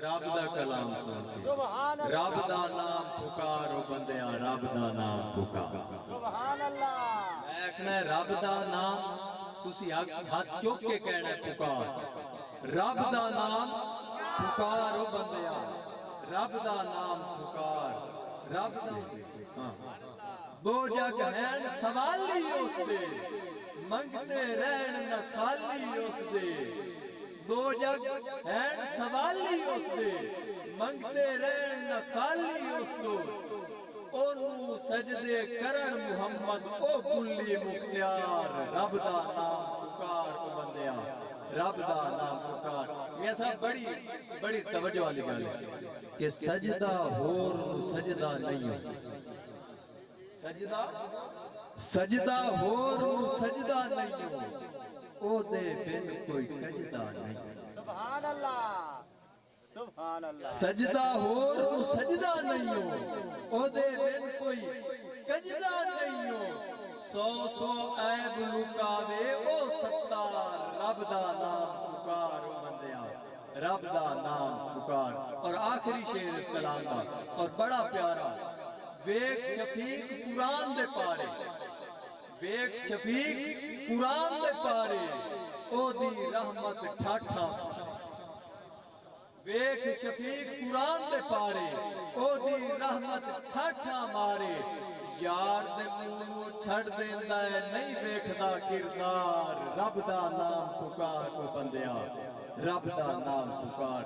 رب دا کلام سن کے رب دا نام پکارو بندیاں رب دا نام پکار سبحان اللہ میں آکھنا ہے رب دا نام تسی ہاتھ چوک کے کہنا ہے پکار رب دا نام پکارو بندیاں رب دا نام پکار رب دا دو جگ ہیں سوالی اس دے منگتے رہن نہ خالی اس دے دو جگ ہیں سوالی اس دے منگتے رہن نہ خالی اس دو انہوں سجدے کرن محمد او کلی مختیار رب دا نام پکار کو بندیاں رب دا نام پکار یہ صاحب بڑی توجہ والی گل ہے کہ سجدہ ہور سجدہ نہیں ہو سجدہ ہور سجدہ نہیں ہو او دے بن کوئی کجدہ نہیں سبحان اللہ سبحان اللہ سجدہ ہور سجدہ نہیں ہو او دے بن کوئی کجدہ نہیں ہو سو عیب لکاوے او ستار رب دا نام پکار بندیاں رب دا نام پکار اور آخری شعر اس کلام کا اور بڑا پیارا ویک شفیق قرآن دے پارے ویک شفیق قرآن دے پارے او دی رحمت ٹھاٹھا ویک شفیق قرآن دے پارے او دی رحمت ٹھاٹھا مارے یار دے منہ چھڑ دیندہ ہے نہیں ویکھدا کردار رب دا نام پکار کو بندیاں رب دا نام پکار